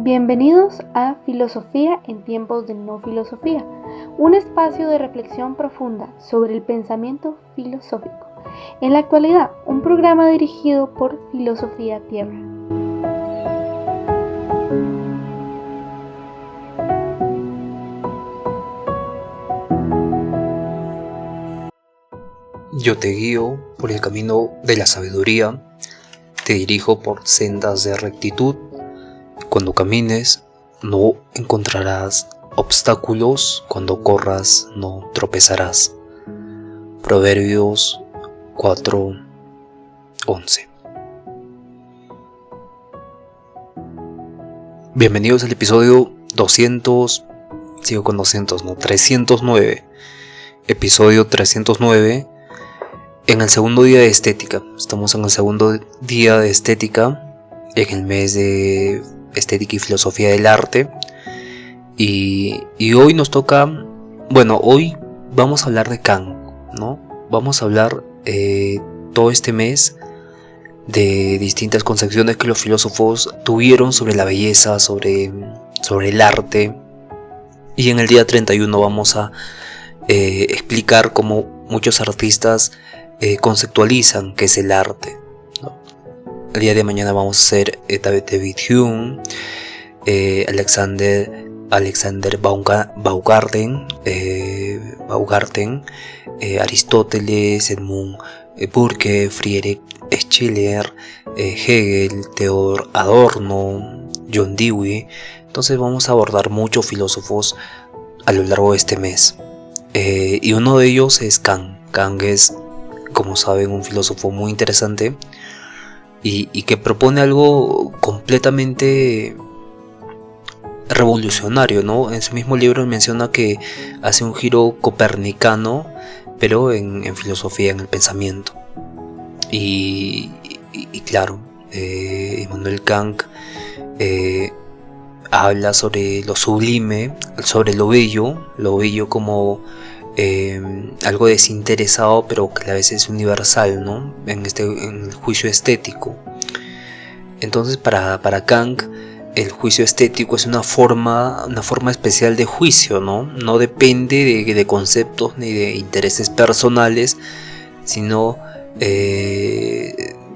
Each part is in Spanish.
Bienvenidos a Filosofía en tiempos de no filosofía, un espacio de reflexión profunda sobre el pensamiento filosófico. En la actualidad, un programa dirigido por Filosofía Tierra. Yo te guío por el camino de la sabiduría, te dirijo por sendas de rectitud. Cuando camines no encontrarás obstáculos, cuando corras no tropezarás. Proverbios 4:11. Bienvenidos al episodio 309. Episodio 309. En el segundo día de estética. Estamos en el segundo día de estética, en el mes de estética y filosofía del arte. Y hoy nos toca, hoy vamos a hablar de Kant, ¿no? Vamos a hablar todo este mes de distintas concepciones que los filósofos tuvieron sobre la belleza, sobre el arte. Y en el día 31 vamos a explicar cómo muchos artistas conceptualizan qué es el arte, ¿no? El día de mañana vamos a hacer David Hume, Alexander Baumgarten, Aristóteles, Edmund Burke, Friedrich Schiller, Hegel, Theodor Adorno, John Dewey. Entonces vamos a abordar muchos filósofos a lo largo de este mes, y uno de ellos es Kant. Kant es, como saben, un filósofo muy interesante y que propone algo completamente revolucionario, ¿no? En su mismo libro menciona que hace un giro copernicano, pero en filosofía, en el pensamiento. Y claro, Immanuel Kant habla sobre lo sublime, sobre lo bello como algo desinteresado, pero que a veces es universal, ¿no? En el juicio estético. Entonces para Kant el juicio estético es una forma especial de juicio, ¿no? No depende de conceptos ni de intereses personales, sino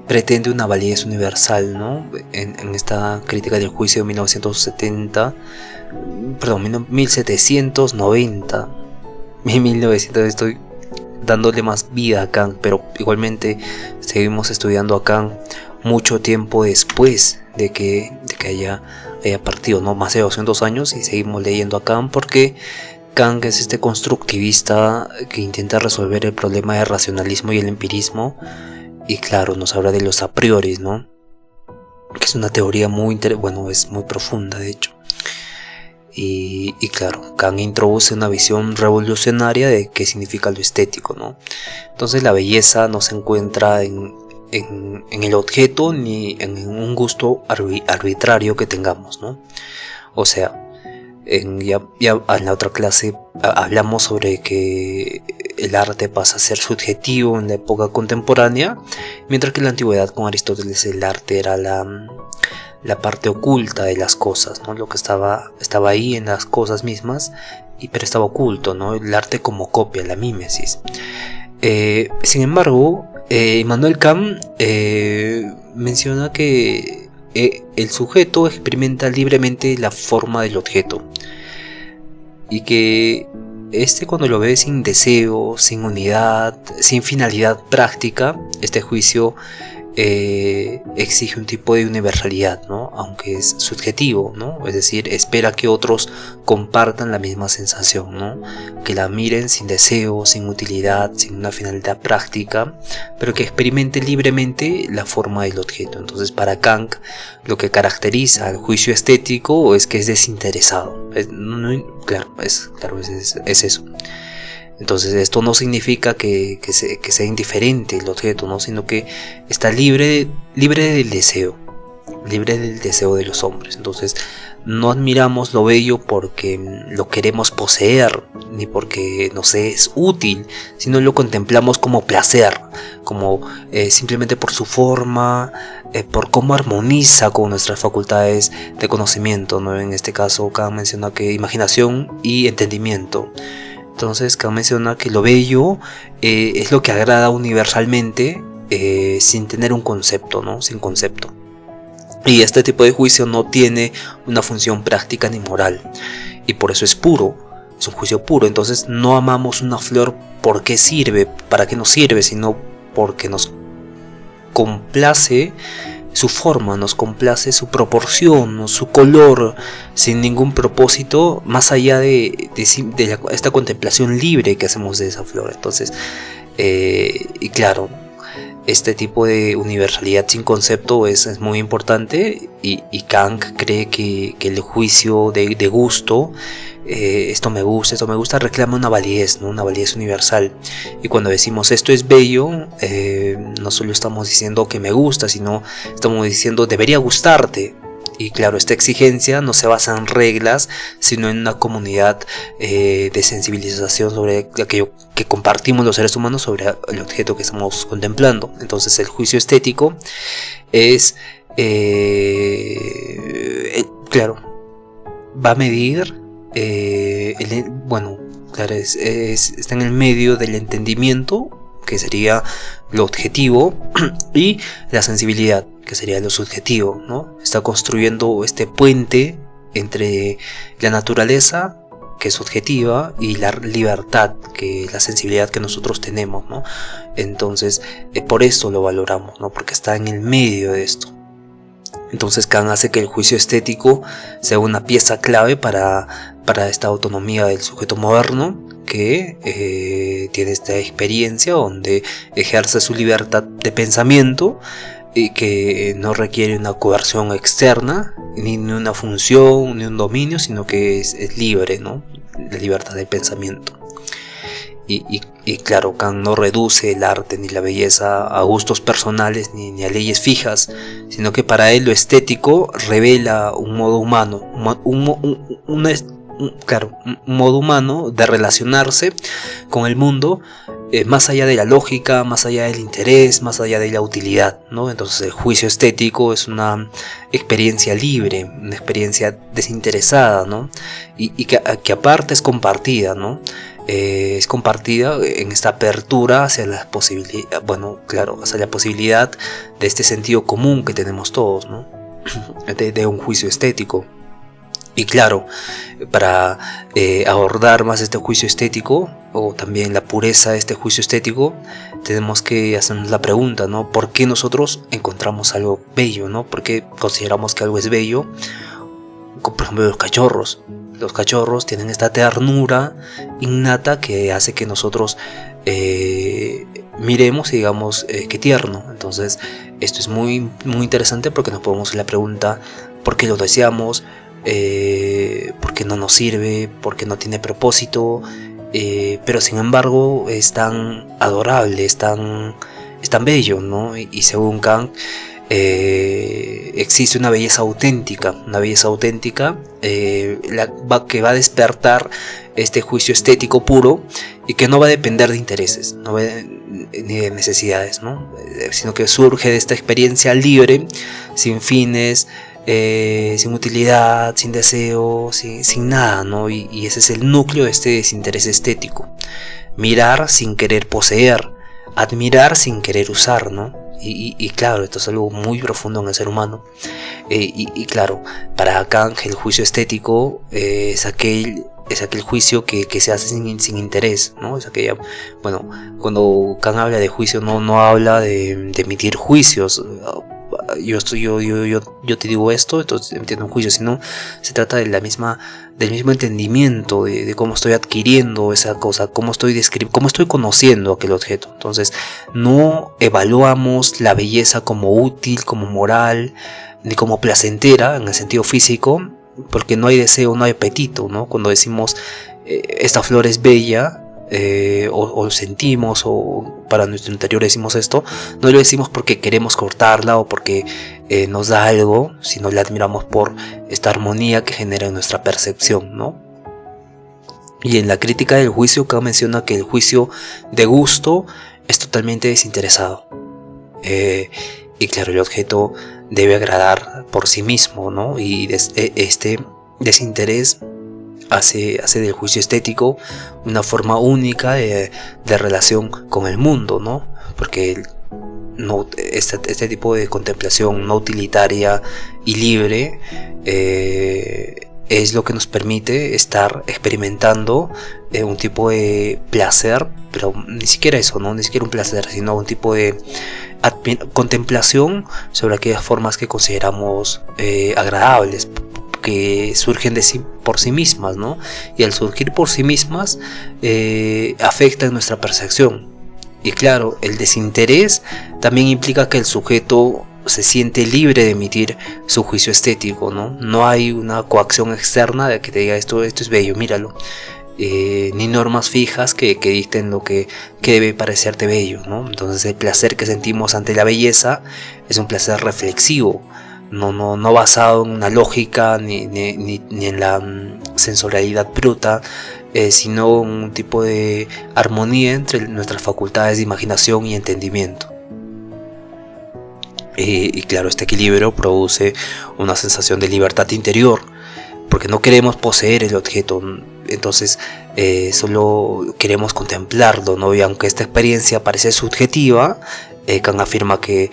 pretende una validez universal, ¿no? En esta crítica del juicio de 1790, 1900, estoy dándole más vida a Kant, pero igualmente seguimos estudiando a Kant mucho tiempo después de que haya partido, ¿no? Más de 200 años, y seguimos leyendo a Kant porque Kant es este constructivista que intenta resolver el problema del racionalismo y el empirismo, y claro, nos habla de los a priori, ¿no? Que es una teoría es muy profunda, de hecho. Y claro, Kant introduce una visión revolucionaria de qué significa lo estético, ¿no? Entonces la belleza no se encuentra en el objeto ni en un gusto arbitrario que tengamos, ¿no? O sea, ya en la otra clase hablamos sobre que el arte pasa a ser subjetivo en la época contemporánea, mientras que en la antigüedad, con Aristóteles, el arte era la parte oculta de las cosas, ¿no? Lo que estaba ahí en las cosas mismas, pero estaba oculto, ¿no? El arte como copia, la mímesis. Sin embargo, Immanuel Kant menciona que el sujeto experimenta libremente la forma del objeto, y que cuando lo ve sin deseo, sin unidad, sin finalidad práctica, este juicio exige un tipo de universalidad, ¿no? Aunque es subjetivo, ¿no? Es decir, espera que otros compartan la misma sensación, ¿no? Que la miren sin deseo, sin utilidad, sin una finalidad práctica, pero que experimenten libremente la forma del objeto. Entonces, para Kant, lo que caracteriza al juicio estético es que es desinteresado. Es eso. Entonces esto no significa que sea indiferente el objeto, ¿no? Sino que está libre del deseo de los hombres. Entonces no admiramos lo bello porque lo queremos poseer, ni porque, no sé, es útil, sino lo contemplamos como placer. como simplemente por su forma, por cómo armoniza con nuestras facultades de conocimiento, ¿no? En este caso Kant menciona que imaginación y entendimiento. Entonces Kant menciona que lo bello es lo que agrada universalmente, sin tener un concepto, ¿no? Sin concepto. Y este tipo de juicio no tiene una función práctica ni moral, y por eso es puro, es un juicio puro. Entonces no amamos una flor porque sirve, para qué nos sirve, sino porque nos complace su forma, nos complace su proporción, su color, sin ningún propósito, más allá de esta contemplación libre que hacemos de esa flor. Entonces, y claro, este tipo de universalidad sin concepto es muy importante, y Kant cree que el juicio de gusto, esto me gusta, reclama una validez, ¿no? Una validez universal. Y cuando decimos esto es bello, no solo estamos diciendo que me gusta, sino estamos diciendo debería gustarte. Y claro, esta exigencia no se basa en reglas, sino en una comunidad de sensibilización sobre aquello que compartimos los seres humanos sobre el objeto que estamos contemplando. Entonces el juicio estético es, claro, va a medir, está en el medio del entendimiento, que sería lo objetivo, y la sensibilidad, que sería lo subjetivo, ¿no? Está construyendo este puente entre la naturaleza, que es objetiva, y la libertad, que es la sensibilidad que nosotros tenemos, ¿no? Entonces, por esto lo valoramos, ¿no? Porque está en el medio de esto. Entonces Kant hace que el juicio estético sea una pieza clave para esta autonomía del sujeto moderno, que tiene esta experiencia donde ejerce su libertad de pensamiento, y que no requiere una coerción externa, ni una función, ni un dominio, sino que es libre, ¿no? La libertad de pensamiento. Y claro, Kant no reduce el arte ni la belleza a gustos personales ni a leyes fijas, sino que para él lo estético revela un modo humano, un modo humano de relacionarse con el mundo, más allá de la lógica, más allá del interés, más allá de la utilidad, ¿no? Entonces el juicio estético es una experiencia libre, una experiencia desinteresada, ¿no? Y que aparte es compartida, ¿no? Es compartida en esta apertura hacia la posibilidad, hacia la posibilidad de este sentido común que tenemos todos, ¿no? de un juicio estético. Y claro, para abordar más este juicio estético, o también la pureza de este juicio estético, tenemos que hacernos la pregunta, ¿no? ¿Por qué nosotros encontramos algo bello, ¿no? ¿Por qué consideramos que algo es bello? Como por ejemplo los cachorros. Los cachorros tienen esta ternura innata que hace que nosotros miremos y digamos qué tierno. Entonces esto es muy, muy interesante, porque nos podemos hacer la pregunta: ¿por qué lo deseamos? ¿Por qué no nos sirve? ¿Por qué no tiene propósito? Pero sin embargo es tan adorable, es tan bello, ¿no? Y según Kant, existe una belleza auténtica, que va a despertar este juicio estético puro, y que no va a depender de intereses, ni de necesidades, ¿no? Sino que surge de esta experiencia libre, sin fines, sin utilidad, sin deseo, sin nada, ¿no? Y ese es el núcleo de este desinterés estético: mirar sin querer poseer, admirar sin querer usar, ¿no? Y claro, esto es algo muy profundo en el ser humano. Y claro, para Kant el juicio estético es aquel juicio que se hace sin interés, ¿no? Es aquella, cuando Kant habla de juicio, no habla de emitir juicios. Yo te digo esto, entonces entiendo un juicio, sino se trata del mismo entendimiento de cómo estoy adquiriendo esa cosa, cómo estoy conociendo aquel objeto. Entonces no evaluamos la belleza como útil, como moral, ni como placentera en el sentido físico, porque no hay deseo, no hay apetito, ¿no? Cuando decimos esta flor es bella, o sentimos, o para nuestro interior decimos esto, no lo decimos porque queremos cortarla o porque nos da algo, sino la admiramos por esta armonía que genera en nuestra percepción, ¿no? Y en la crítica del juicio, Kant menciona que el juicio de gusto es totalmente desinteresado. Y claro, el objeto debe agradar por sí mismo, ¿no? Y este desinterés hace del juicio estético una forma única de relación con el mundo, ¿no? Porque este tipo de contemplación no utilitaria y libre es lo que nos permite estar experimentando un tipo de placer, pero ni siquiera eso, ¿no? Ni siquiera un placer, sino un tipo de contemplación sobre aquellas formas que consideramos agradables, que surgen por sí mismas, ¿no? Y al surgir por sí mismas afectan nuestra percepción. Y claro, el desinterés también implica que el sujeto se siente libre de emitir su juicio estético, ¿no? No hay una coacción externa de que te diga esto es bello, míralo. Ni normas fijas que dicten lo que debe parecerte bello, ¿no? Entonces el placer que sentimos ante la belleza es un placer reflexivo, no basado en una lógica ni en la sensorialidad bruta, sino un tipo de armonía entre nuestras facultades de imaginación y entendimiento. Y claro, este equilibrio produce una sensación de libertad interior, porque no queremos poseer el objeto, entonces solo queremos contemplarlo, ¿no? Y aunque esta experiencia parece subjetiva, Kant afirma que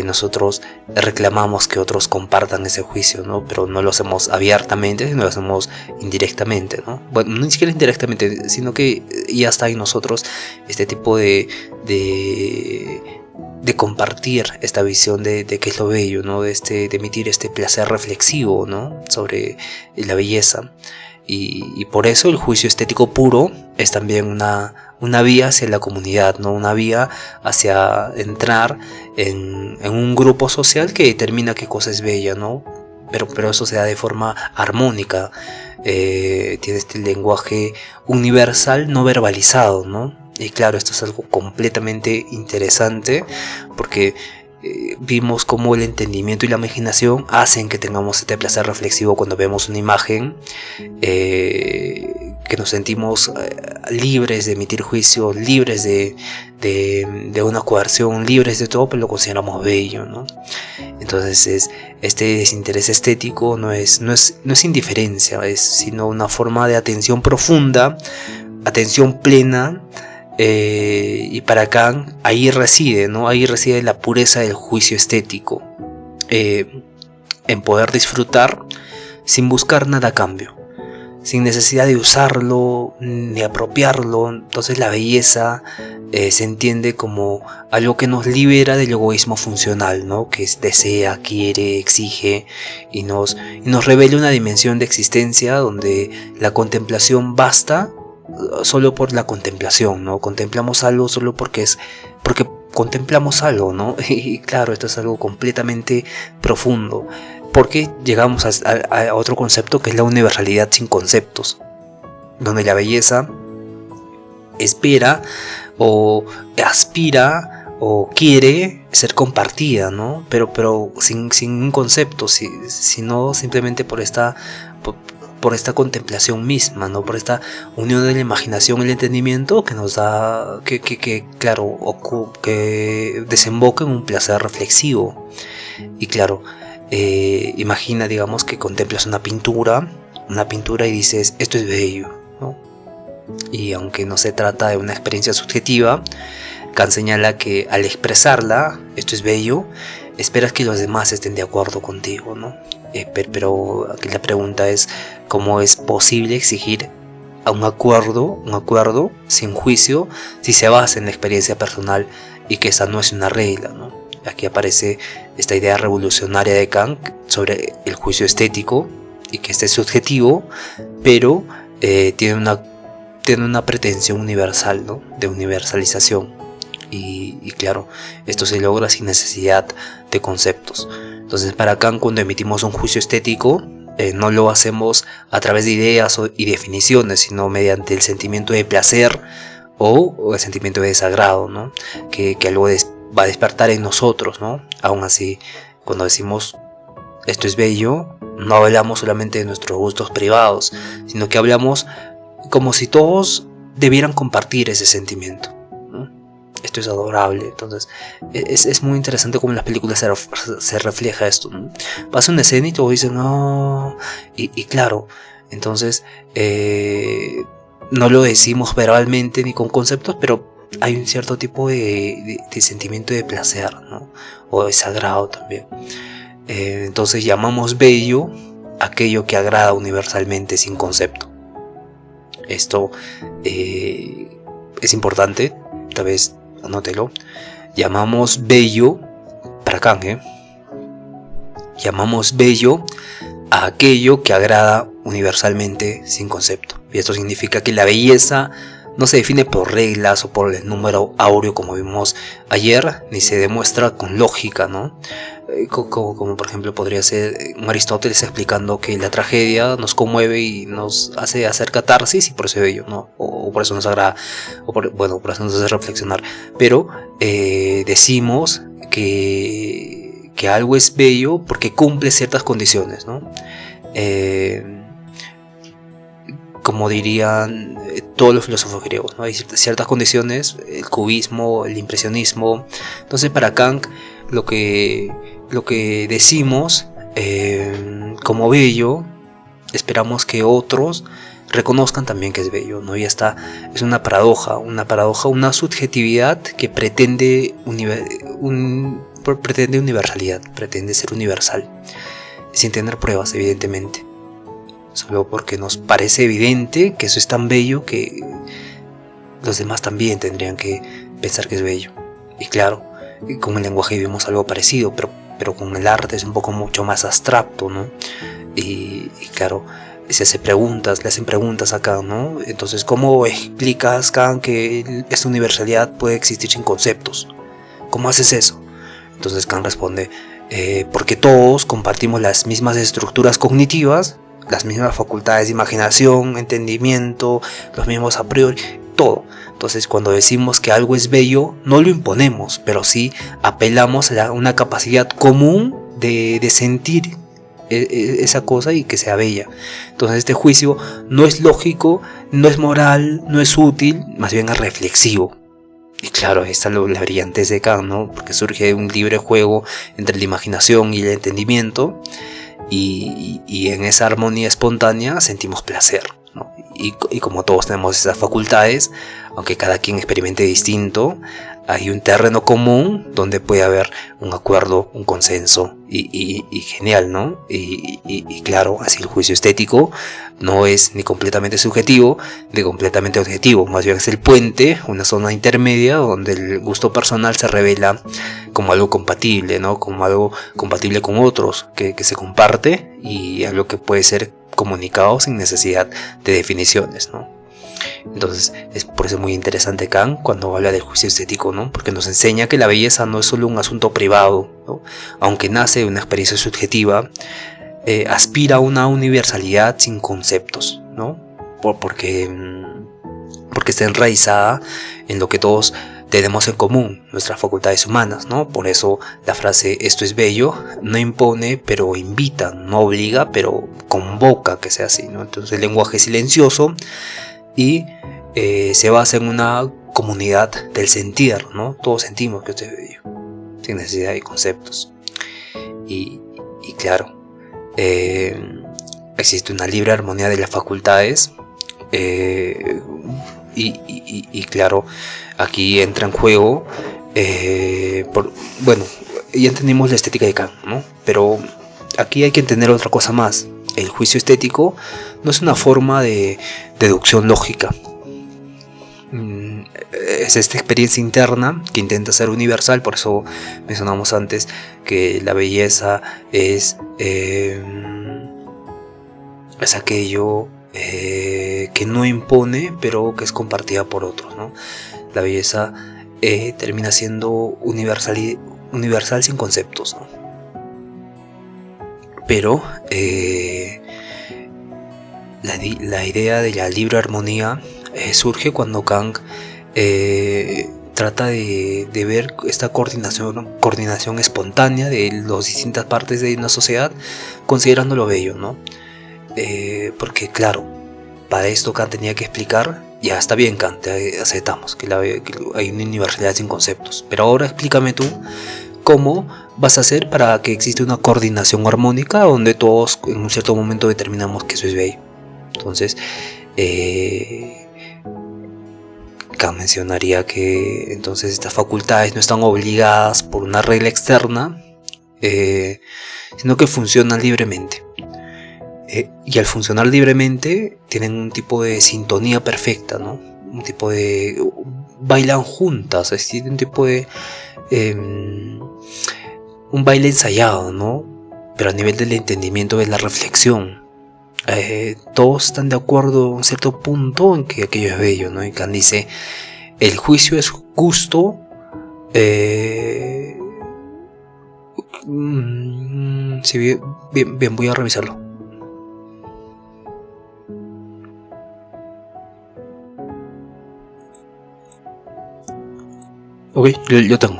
nosotros reclamamos que otros compartan ese juicio, ¿no? Pero no lo hacemos abiertamente, sino lo hacemos indirectamente, ¿no? Bueno, ni siquiera indirectamente, sino que ya está en nosotros este tipo de compartir esta visión de qué es lo bello, ¿no? De emitir este placer reflexivo, ¿no? Sobre la belleza. Y por eso el juicio estético puro es también una vía hacia la comunidad, ¿no? Una vía hacia entrar en un grupo social que determina qué cosa es bella, ¿no? Pero eso se da de forma armónica. Tiene este lenguaje universal no verbalizado, ¿no? Y claro, esto es algo completamente interesante porque vimos cómo el entendimiento y la imaginación hacen que tengamos este placer reflexivo cuando vemos una imagen, que nos sentimos libres de emitir juicios, libres de una coerción, libres de todo, pero lo consideramos bello, ¿no? Entonces este desinterés estético no es indiferencia, sino una forma de atención profunda, atención plena. Y para Kant ahí reside, ¿no? Ahí reside la pureza del juicio estético, en poder disfrutar sin buscar nada a cambio, sin necesidad de usarlo ni apropiarlo. Entonces la belleza se entiende como algo que nos libera del egoísmo funcional, ¿no? Que desea, quiere, exige y nos revela una dimensión de existencia donde la contemplación basta solo por la contemplación, ¿no? Contemplamos algo solo porque contemplamos algo, ¿no? Y claro, esto es algo completamente profundo, porque llegamos a otro concepto que es la universalidad sin conceptos, donde la belleza espera o aspira o quiere ser compartida, ¿no? Pero sin un concepto, sino simplemente por esta contemplación misma, ¿no? Por esta unión de la imaginación y el entendimiento que nos da, que desemboca en un placer reflexivo. Y claro, imagina, digamos, que contemplas una pintura y dices, esto es bello, ¿no? Y aunque no se trata de una experiencia subjetiva, Kant señala que al expresarla, esto es bello, esperas que los demás estén de acuerdo contigo, ¿no? Pero aquí la pregunta es cómo es posible exigir a un acuerdo sin juicio si se basa en la experiencia personal y que esa no es una regla, ¿no? Aquí aparece esta idea revolucionaria de Kant sobre el juicio estético y que este es subjetivo, pero tiene una pretensión universal, ¿no? De universalización. Y claro, esto se logra sin necesidad de conceptos. Entonces para Kant, cuando emitimos un juicio estético, no lo hacemos a través de ideas y definiciones, sino mediante el sentimiento de placer o el sentimiento de desagrado, ¿no? Que algo va a despertar en nosotros, ¿no? Aún así, cuando decimos esto es bello, no hablamos solamente de nuestros gustos privados, sino que hablamos como si todos debieran compartir ese sentimiento, ¿no? esto es adorable. Entonces es muy interesante cómo en las películas se refleja esto, ¿no? Pasa una escena y todos dicen no, y claro, entonces no lo decimos verbalmente ni con conceptos, pero hay un cierto tipo de sentimiento de placer, ¿no? O de sagrado también. Entonces llamamos bello aquello que agrada universalmente sin concepto. Esto es importante, tal vez anótelo. Llamamos bello, para Kant, llamamos bello a aquello que agrada universalmente sin concepto. Y esto significa que la belleza no se define por reglas o por el número áureo como vimos ayer, ni se demuestra con lógica, ¿no? Como por ejemplo podría ser un Aristóteles explicando que la tragedia nos conmueve y nos hace hacer catarsis y por eso es bello, ¿no? O por eso nos agrada, por eso nos hace reflexionar. Pero decimos que algo es bello porque cumple ciertas condiciones, ¿no? Como dirían todos los filósofos griegos, ¿no? Hay ciertas condiciones, el cubismo, el impresionismo. Entonces para Kant lo que decimos como bello, esperamos que otros reconozcan también que es bello, ¿no? Y esta es una paradoja, una subjetividad que pretende universalidad, pretende ser universal, sin tener pruebas, evidentemente. Solo porque nos parece evidente que eso es tan bello que los demás también tendrían que pensar que es bello. Y claro, con el lenguaje vivimos algo parecido, pero con el arte es un poco mucho más abstracto, ¿no? Y claro, le hacen preguntas acá, ¿no? Entonces, ¿cómo explicas, Kant, que esta universalidad puede existir sin conceptos? ¿Cómo haces eso? Entonces Kant responde, porque todos compartimos las mismas estructuras cognitivas, las mismas facultades de imaginación, entendimiento, los mismos a priori, todo. Entonces cuando decimos que algo es bello, no lo imponemos, pero sí apelamos a una capacidad común de sentir esa cosa y que sea bella. Entonces este juicio no es lógico, no es moral, no es útil, más bien es reflexivo. Y claro, ahí está la brillantez de Kant, ¿no? Porque surge un libre juego entre la imaginación y el entendimiento. Y en esa armonía espontánea sentimos placer, ¿no? Y como todos tenemos esas facultades, aunque cada quien experimente distinto, hay un terreno común donde puede haber un acuerdo, un consenso y genial, ¿no? Y claro, así el juicio estético no es ni completamente subjetivo ni completamente objetivo, más bien es el puente, una zona intermedia donde el gusto personal se revela como algo compatible, ¿no? Como algo compatible con otros que se comparte y algo que puede ser comunicado sin necesidad de definiciones, ¿no? Entonces es por eso muy interesante Kant cuando habla del juicio estético, ¿no? Porque nos enseña que la belleza no es solo un asunto privado, ¿no? Aunque nace de una experiencia subjetiva, aspira a una universalidad sin conceptos, ¿no? Porque está enraizada en lo que todos tenemos en común, nuestras facultades humanas, ¿no? Por eso la frase esto es bello no impone, pero invita, no obliga, pero convoca que sea así, ¿no? Entonces el lenguaje es silencioso y se basa en una comunidad del sentir, ¿no? Todos sentimos que esto es bello, sin necesidad de conceptos. Y claro, existe una libre armonía de las facultades. Y claro, aquí entra en juego, ya entendimos la estética de Kant, ¿no? Pero aquí hay que entender otra cosa más. El juicio estético no es una forma de deducción lógica. Es esta experiencia interna que intenta ser universal. Por eso mencionamos antes que la belleza es aquello que no impone, pero que es compartida por otros, ¿no? La belleza termina siendo universal sin conceptos, ¿no? Pero la idea de la libre armonía surge cuando Kant trata de ver esta coordinación espontánea de las distintas partes de una sociedad, considerando lo bello, ¿no? Porque claro, para esto Kant tenía que explicar Ya está bien, Kant, aceptamos que hay una universalidad sin conceptos. Pero ahora explícame tú cómo vas a hacer para que exista una coordinación armónica donde todos en un cierto momento determinamos que eso es bello. Entonces, Kant mencionaría que entonces estas facultades no están obligadas por una regla externa, sino que funcionan libremente. Y al funcionar libremente tienen un tipo de sintonía perfecta, ¿no? Un tipo de... bailan juntas, es decir, un tipo de... un baile ensayado, ¿no? Pero a nivel del entendimiento, de la reflexión. Todos están de acuerdo en cierto punto en que aquello es bello, ¿no? Y Kant dice, el juicio es gusto, sí, bien, voy a revisarlo. Ok, yo tengo.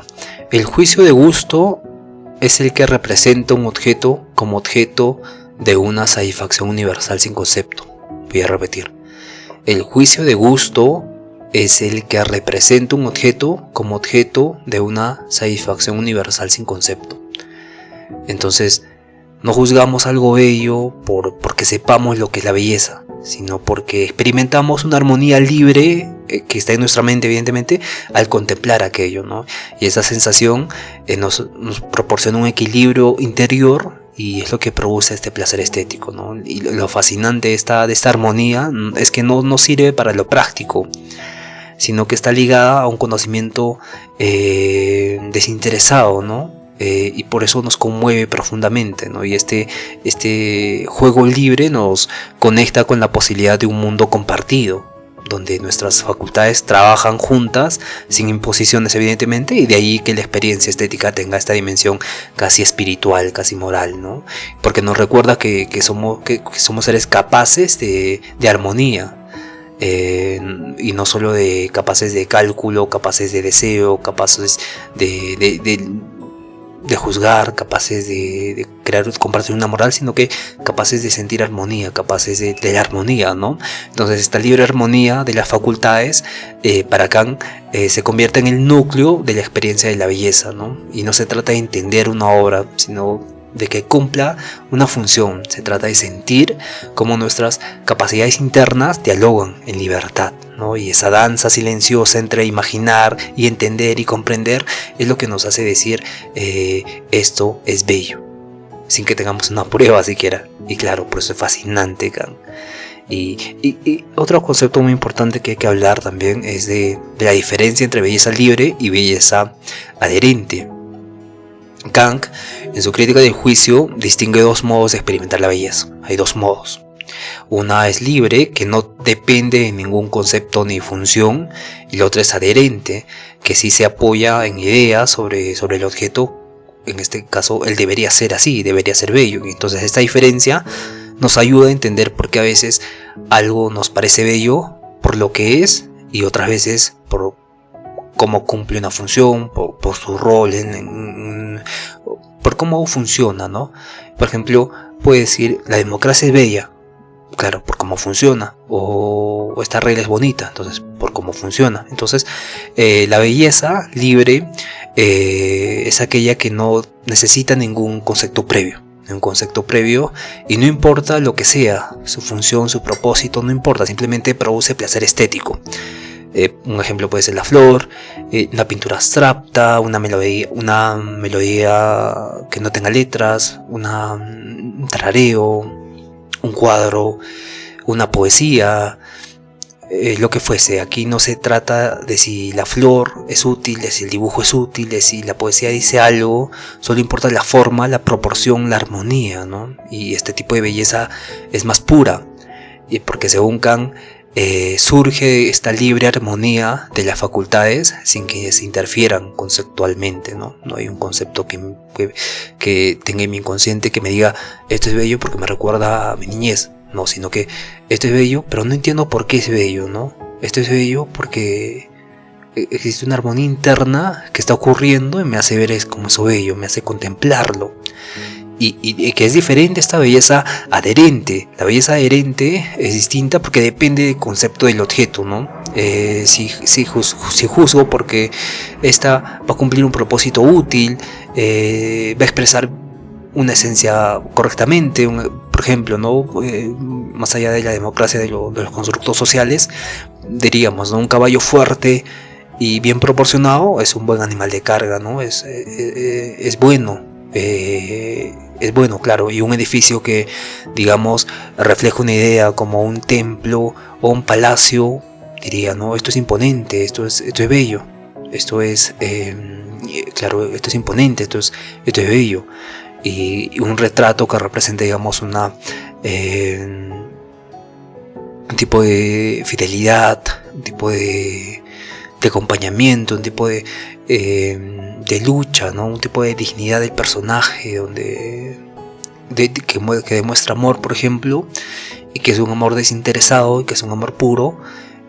El juicio de gusto es el que representa un objeto como objeto de una satisfacción universal sin concepto. Voy a repetir. El juicio de gusto es el que representa un objeto como objeto de una satisfacción universal sin concepto. Entonces, no juzgamos algo bello porque sepamos lo que es la belleza, sino porque experimentamos una armonía libre que está en nuestra mente, evidentemente, al contemplar aquello, ¿no? Y esa sensación nos proporciona un equilibrio interior y es lo que produce este placer estético, ¿no? Y lo fascinante de esta armonía es que no sirve para lo práctico, sino que está ligada a un conocimiento desinteresado, ¿no? Y por eso nos conmueve profundamente, ¿no? Y este juego libre nos conecta con la posibilidad de un mundo compartido, donde nuestras facultades trabajan juntas, sin imposiciones evidentemente, y de ahí que la experiencia estética tenga esta dimensión casi espiritual, casi moral, ¿no? Porque nos recuerda que somos seres capaces de armonía. Y no solo capaces de cálculo, capaces de deseo, capaces de juzgar, capaces de compartir una moral, sino que capaces de sentir armonía, capaces de la armonía, ¿no? Entonces esta libre armonía de las facultades para Kant se convierte en el núcleo de la experiencia de la belleza, ¿no? Y no se trata de entender una obra, sino de que cumpla una función. Se trata de sentir cómo nuestras capacidades internas dialogan en libertad, ¿no? Y esa danza silenciosa entre imaginar y entender y comprender es lo que nos hace decir esto es bello, sin que tengamos una prueba siquiera. Y claro, por eso es fascinante, Kant. Y otro concepto muy importante que hay que hablar también es de la diferencia entre belleza libre y belleza adherente. Kant, en su crítica del juicio, distingue dos modos de experimentar la belleza. Hay dos modos. Una es libre, que no depende de ningún concepto ni función, y la otra es adherente, que sí se apoya en ideas sobre el objeto. En este caso, él debería ser así, debería ser bello. Y entonces esta diferencia nos ayuda a entender por qué a veces algo nos parece bello por lo que es, y otras veces por cómo cumple una función, por su rol, por cómo funciona, ¿no? Por ejemplo, puede decir, la democracia es bella, claro, por cómo funciona, o esta regla es bonita, entonces, por cómo funciona. Entonces, la belleza libre es aquella que no necesita ningún concepto previo, y no importa lo que sea, su función, su propósito, no importa, simplemente produce placer estético. Un ejemplo puede ser la flor, una pintura abstracta, una melodía que no tenga letras, un tarareo, un cuadro, una poesía, lo que fuese. Aquí no se trata de si la flor es útil, de si el dibujo es útil, de si la poesía dice algo. Solo importa la forma, la proporción, la armonía, ¿no? Y este tipo de belleza es más pura, porque según Kant, surge esta libre armonía de las facultades sin que se interfieran conceptualmente, ¿no? No hay un concepto que tenga en mi inconsciente que me diga esto es bello porque me recuerda a mi niñez, no, sino que esto es bello pero no entiendo por qué es bello, ¿no? Esto es bello porque existe una armonía interna que está ocurriendo y me hace ver como eso bello, me hace contemplarlo. y que es diferente a esta belleza adherente. La belleza adherente es distinta porque depende del concepto del objeto, ¿no? Si juzgo porque esta va a cumplir un propósito útil, va a expresar una esencia correctamente, por ejemplo, ¿no? Más allá de la democracia de los constructos sociales, diríamos, ¿no? Un caballo fuerte y bien proporcionado es un buen animal de carga, ¿no? Es bueno. Es bueno, claro, y un edificio que, digamos, refleja una idea como un templo o un palacio, diría, no, esto es imponente, esto es bello, esto es, claro, esto es imponente, esto es bello, y un retrato que representa, digamos, un tipo de fidelidad, un tipo de acompañamiento, un tipo de lucha, ¿no? Un tipo de dignidad del personaje que demuestra amor, por ejemplo, y que es un amor desinteresado y que es un amor puro,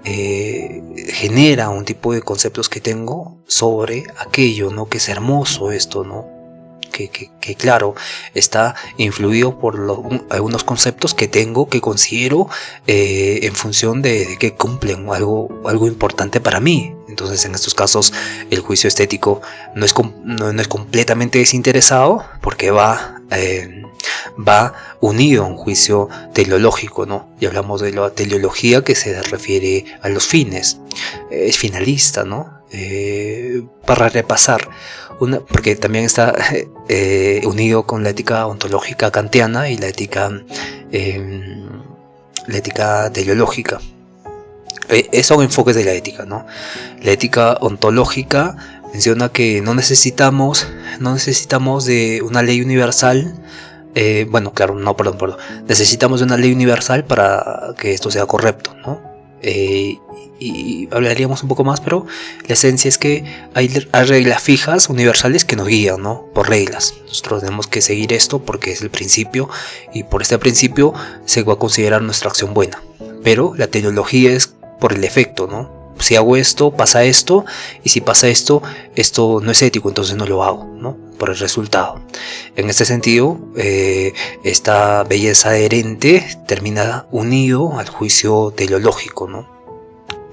genera un tipo de conceptos que tengo sobre aquello, ¿no? Que es hermoso esto, ¿no? Que claro, está influido por algunos conceptos que tengo, que considero en función de que cumplen algo importante para mí. Entonces, en estos casos, el juicio estético no es completamente desinteresado, porque va unido a un juicio teleológico, ¿no? Y hablamos de la teleología, que se refiere a los fines. Es finalista, ¿no? Para repasar, porque también está unido con la ética ontológica kantiana y la ética teleológica. Son enfoques de la ética, ¿no? La ética ontológica menciona que no necesitamos de una ley universal. Necesitamos de una ley universal para que esto sea correcto, ¿no? Y hablaríamos un poco más, pero la esencia es que hay reglas fijas, universales, que nos guían, ¿no? Por reglas. Nosotros tenemos que seguir esto porque es el principio, y por este principio se va a considerar nuestra acción buena. Pero la teleología es por el efecto, ¿no? Si hago esto, pasa esto, y si pasa esto no es ético, entonces no lo hago, ¿no? Por el resultado. En este sentido, esta belleza adherente termina unido al juicio teleológico, ¿no?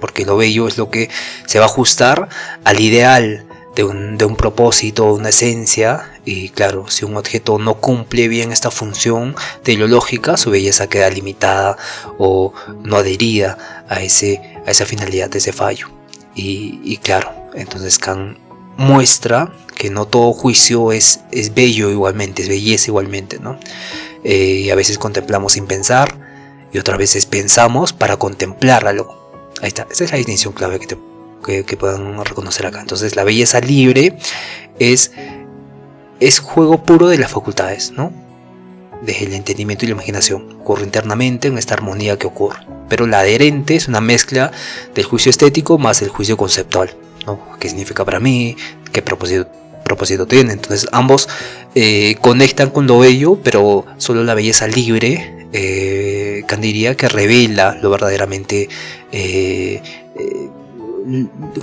Porque lo bello es lo que se va a ajustar al ideal de un propósito, una esencia, y claro, si un objeto no cumple bien esta función teleológica, su belleza queda limitada o no adherida a esa finalidad de ese fallo. Y claro, entonces Kant muestra que no todo juicio es bello igualmente, es belleza igualmente, ¿no? Y a veces contemplamos sin pensar, y otras veces pensamos para contemplar algo. Ahí está, esa es la distinción clave que puedan reconocer acá. Entonces, la belleza libre es juego puro de las facultades, ¿no? Desde el entendimiento y la imaginación. Ocurre internamente en esta armonía que ocurre. Pero la adherente es una mezcla del juicio estético más el juicio conceptual, ¿no? ¿Qué significa para mí? ¿Qué propósito tiene? Entonces, ambos conectan con lo bello, pero solo la belleza libre, Kant diría que revela lo verdaderamente,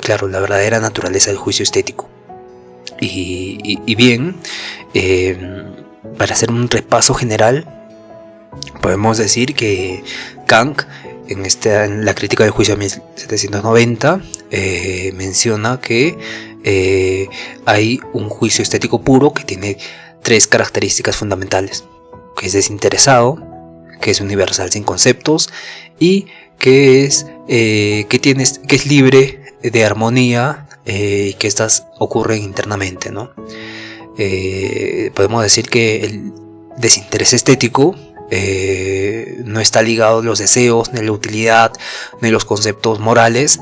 claro, la verdadera naturaleza del juicio estético. Y bien, para hacer un repaso general, podemos decir que Kant, en la crítica del juicio de 1790, menciona que hay un juicio estético puro que tiene 3 características fundamentales: que es desinteresado, que es universal sin conceptos, y que es libre de armonía, que estas ocurren internamente, ¿no? Podemos decir que el desinterés estético no está ligado a los deseos, ni a la utilidad, ni a los conceptos morales,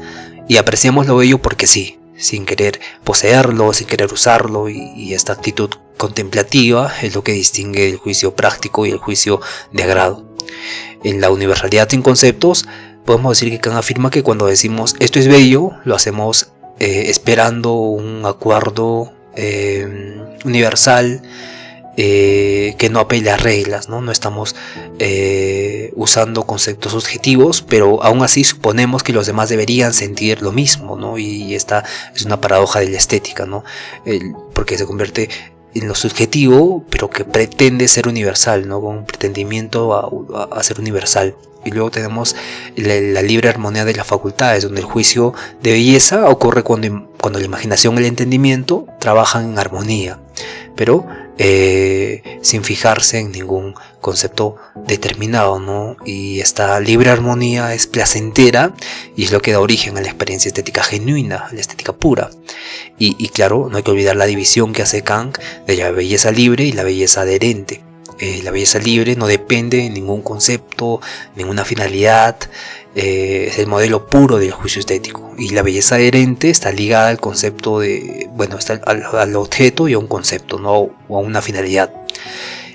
y apreciamos lo bello porque sí, sin querer poseerlo, sin querer usarlo, y esta actitud contemplativa es lo que distingue el juicio práctico y el juicio de agrado. En la universalidad sin conceptos, podemos decir que Kant afirma que cuando decimos esto es bello, lo hacemos esperando un acuerdo universal, que no apela a reglas, ¿no? No estamos usando conceptos subjetivos, pero aún así suponemos que los demás deberían sentir lo mismo, ¿no? Y esta es una paradoja de la estética, ¿no? Porque se convierte en lo subjetivo, pero que pretende ser universal, ¿no? Con un pretendimiento a ser universal. Y luego tenemos la libre armonía de las facultades, donde el juicio de belleza ocurre cuando la imaginación y el entendimiento trabajan en armonía, pero sin fijarse en ningún concepto determinado, ¿no? Y esta libre armonía es placentera y es lo que da origen a la experiencia estética genuina, a la estética pura. Y claro, no hay que olvidar la división que hace Kant de la belleza libre y la belleza adherente. La belleza libre no depende de ningún concepto, ninguna finalidad, es el modelo puro del juicio estético. Y la belleza adherente está ligada al concepto está al objeto y a un concepto, ¿no? O a una finalidad.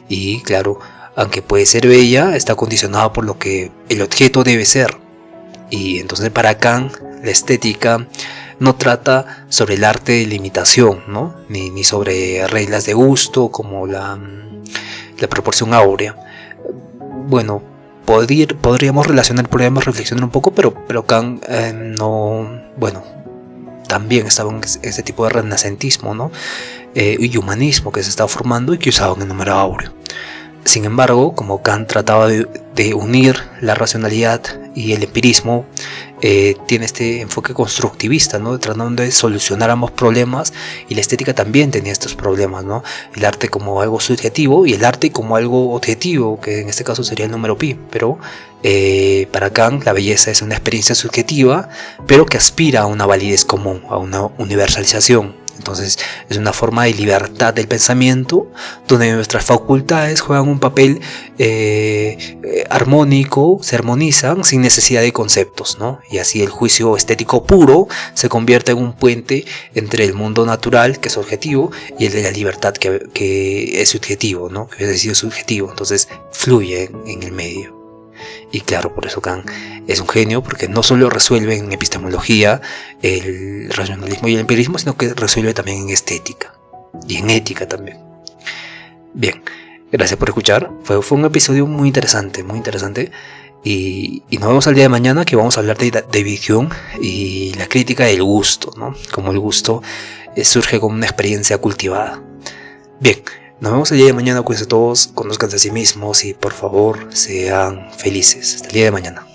Y claro, aunque puede ser bella, está condicionada por lo que el objeto debe ser. Y entonces para Kant, la estética no trata sobre el arte de la imitación, ¿no? Ni sobre reglas de gusto como la proporción áurea. Bueno, podríamos relacionar, podríamos reflexionar un poco, pero Kant también estaba en ese tipo de renacentismo, ¿no? Y humanismo que se estaba formando y que usaban el número áureo. Sin embargo, como Kant trataba de unir la racionalidad y el empirismo, tiene este enfoque constructivista, ¿no? Tratando de solucionar ambos problemas, y la estética también tenía estos problemas, ¿no? El arte como algo subjetivo y el arte como algo objetivo, que en este caso sería el número pi, pero para Kant la belleza es una experiencia subjetiva, pero que aspira a una validez común, a una universalización. Entonces es una forma de libertad del pensamiento, donde nuestras facultades juegan un papel armónico, se armonizan sin necesidad de conceptos, ¿no? Y así el juicio estético puro se convierte en un puente entre el mundo natural, que es objetivo, y el de la libertad, que es subjetivo, ¿no? Que es decir, subjetivo. Entonces fluye en el medio. Y claro, por eso Kant es un genio, porque no solo resuelve en epistemología el racionalismo y el empirismo, sino que resuelve también en estética y en ética también. Bien, gracias por escuchar. Fue un episodio muy interesante, y nos vemos al día de mañana, que vamos a hablar de David Hume y la crítica del gusto, ¿no? Como el gusto surge como una experiencia cultivada. Bien, nos vemos el día de mañana. Cuídense todos, conózcanse a sí mismos y por favor sean felices. Hasta el día de mañana.